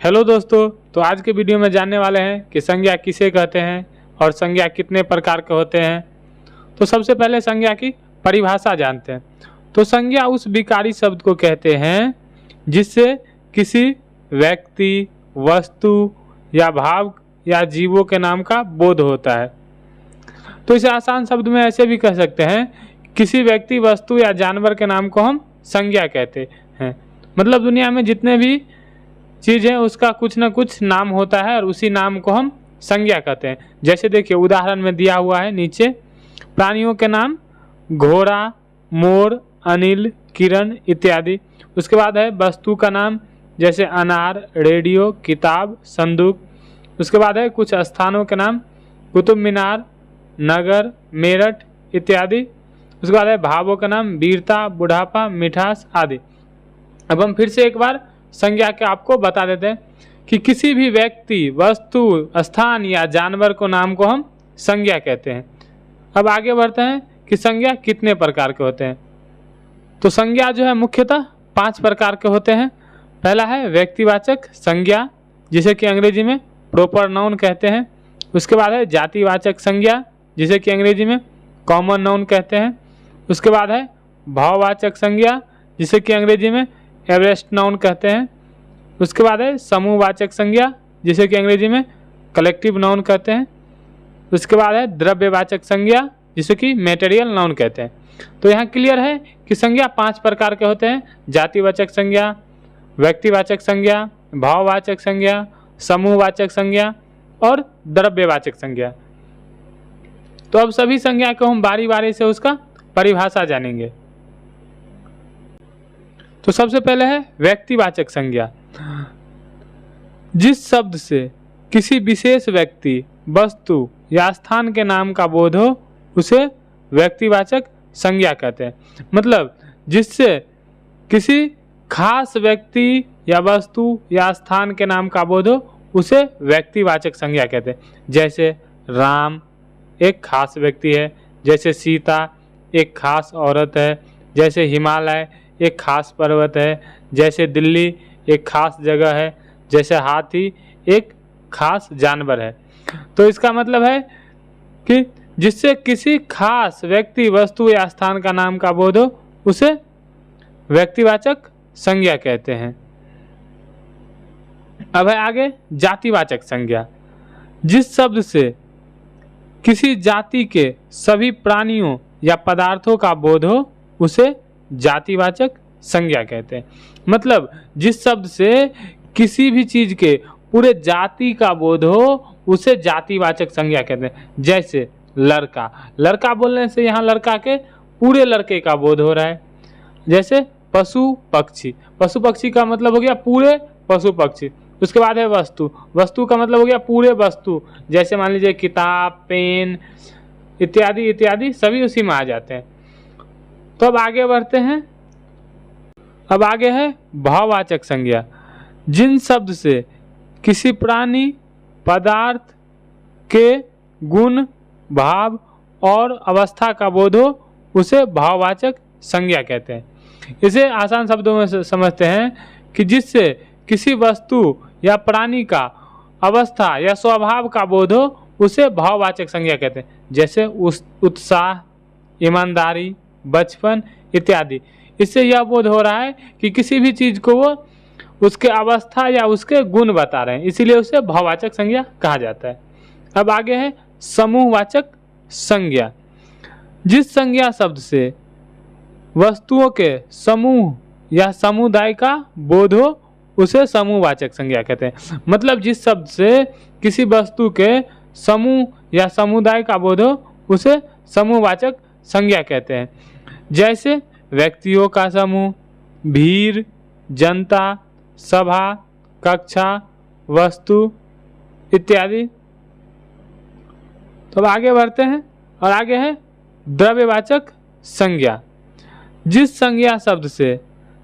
Hello दोस्तों, तो आज के वीडियो में जानने वाले हैं कि संज्ञा किसे कहते हैं और संज्ञा कितने प्रकार के होते हैं। तो सबसे पहले संज्ञा की परिभाषा जानते हैं। तो संज्ञा उस विकारी शब्द को कहते हैं जिससे किसी व्यक्ति, वस्तु या भाव या जीवों के नाम का बोध होता है। तो इसे आसान शब्द में ऐसे भी कह सकते हैं, किसी व्यक्ति, वस्तु या जानवर के नाम को हम संज्ञा कहते हैं। मतलब दुनिया में जितने भी चीज़ है उसका कुछ ना कुछ नाम होता है और उसी नाम को हम संज्ञा कहते हैं। जैसे देखिए उदाहरण में दिया हुआ है नीचे, प्राणियों के नाम घोड़ा, मोर, अनिल, किरण इत्यादि। उसके बाद है वस्तु का नाम, जैसे अनार, रेडियो, किताब, संदूक। उसके बाद है कुछ स्थानों के नाम, कुतुब मीनार, नगर, मेरठ इत्यादि। उसके बाद है भावों का नाम, वीरता, बुढ़ापा, मिठास आदि। अब हम फिर से एक बार संज्ञा के आपको बता देते हैं कि किसी भी व्यक्ति, वस्तु, स्थान या जानवर को नाम को हम संज्ञा कहते हैं। अब आगे बढ़ते हैं कि संज्ञा कितने प्रकार के होते हैं। तो संज्ञा जो है मुख्यतः 5 प्रकार के होते हैं। पहला है व्यक्तिवाचक संज्ञा, जिसे कि अंग्रेजी में प्रॉपर नाउन कहते हैं। उसके बाद है जातिवाचक संज्ञा, जिसे कि अंग्रेजी में कॉमन नाउन कहते हैं। उसके बाद है भाववाचक संज्ञा, जिसे कि अंग्रेजी में एब्स्ट्रैक्ट नाउन कहते हैं। उसके बाद है समूहवाचक संज्ञा, जिसे कि अंग्रेजी में कलेक्टिव नाउन कहते हैं। उसके बाद है द्रव्यवाचक संज्ञा, जिसे कि मटेरियल नाउन कहते हैं। तो यहाँ क्लियर है कि संज्ञा 5 प्रकार के होते हैं: जातिवाचक संज्ञा, व्यक्तिवाचक संज्ञा, भाववाचक संज्ञा, समूहवाचक संज्ञा और द्रव्यवाचक संज्ञा। तो अब सभी संज्ञा को हम बारी बारी से उसका परिभाषा जानेंगे। तो सबसे पहले है व्यक्तिवाचक संज्ञा। जिस शब्द से किसी विशेष व्यक्ति, वस्तु या स्थान के नाम का बोध हो उसे व्यक्तिवाचक संज्ञा कहते हैं। मतलब जिससे किसी खास व्यक्ति या वस्तु या स्थान के नाम का बोध हो उसे व्यक्तिवाचक संज्ञा कहते हैं। जैसे राम एक खास व्यक्ति है, जैसे सीता एक खास औरत है, जैसे हिमालय एक खास पर्वत है, जैसे दिल्ली एक खास जगह है, जैसे हाथी एक खास जानवर है। तो इसका मतलब है कि जिससे किसी खास व्यक्ति, वस्तु या स्थान का नाम का बोध हो उसे व्यक्तिवाचक संज्ञा कहते हैं। अब है आगे जातिवाचक संज्ञा। जिस शब्द से किसी जाति के सभी प्राणियों या पदार्थों का बोध हो उसे जातिवाचक संज्ञा कहते हैं। मतलब जिस शब्द से किसी भी चीज के पूरे जाति का बोध हो उसे जातिवाचक संज्ञा कहते हैं। जैसे लड़का, लड़का बोलने से यहाँ लड़का के पूरे लड़के का बोध हो रहा है। जैसे पशु पक्षी, पशु पक्षी का मतलब हो गया पूरे पशु पक्षी। उसके बाद है वस्तु, वस्तु का मतलब हो गया पूरे वस्तु। जैसे मान लीजिए किताब, पेन इत्यादि इत्यादि सभी उसी में आ जाते हैं। तो अब आगे बढ़ते हैं। अब आगे है भाववाचक संज्ञा। जिन शब्द से किसी प्राणी, पदार्थ के गुण, भाव और अवस्था का बोध हो उसे भाववाचक संज्ञा कहते हैं। इसे आसान शब्दों में समझते हैं कि जिससे किसी वस्तु या प्राणी का अवस्था या स्वभाव का बोध हो उसे भाववाचक संज्ञा कहते हैं। जैसे उत्साह, ईमानदारी, बचपन इत्यादि। इससे यह बोध हो रहा है कि किसी भी चीज़ को वो उसके अवस्था या उसके गुण बता रहे हैं, इसीलिए उसे भाववाचक संज्ञा कहा जाता है। अब आगे है समूहवाचक संज्ञा। जिस संज्ञा शब्द से वस्तुओं के समूह या समुदाय का बोध हो उसे समूहवाचक संज्ञा कहते हैं। मतलब जिस शब्द से किसी वस्तु के समूह या समुदाय का बोध हो उसे समूहवाचक संज्ञा कहते हैं। जैसे व्यक्तियों का समूह, भीड़, जनता, सभा, कक्षा, वस्तु इत्यादि। तो अब आगे बढ़ते हैं और आगे है द्रव्यवाचक संज्ञा। जिस संज्ञा शब्द से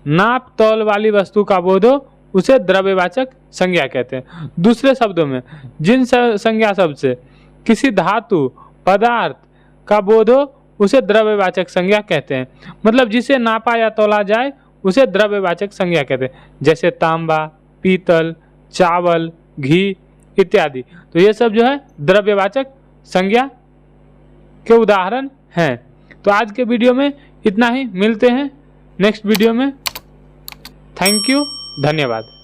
नाप तौल वाली वस्तु का बोध हो उसे द्रव्यवाचक संज्ञा कहते हैं। दूसरे शब्दों में जिन संज्ञा शब्द से किसी धातु, पदार्थ का बोध हो उसे द्रव्यवाचक संज्ञा कहते हैं। मतलब जिसे नापा या तौला जाए उसे द्रव्यवाचक संज्ञा कहते हैं। जैसे तांबा, पीतल, चावल, घी इत्यादि। तो ये सब जो है द्रव्यवाचक संज्ञा के उदाहरण हैं। तो आज के वीडियो में इतना ही, मिलते हैं नेक्स्ट वीडियो में। थैंक यू, धन्यवाद।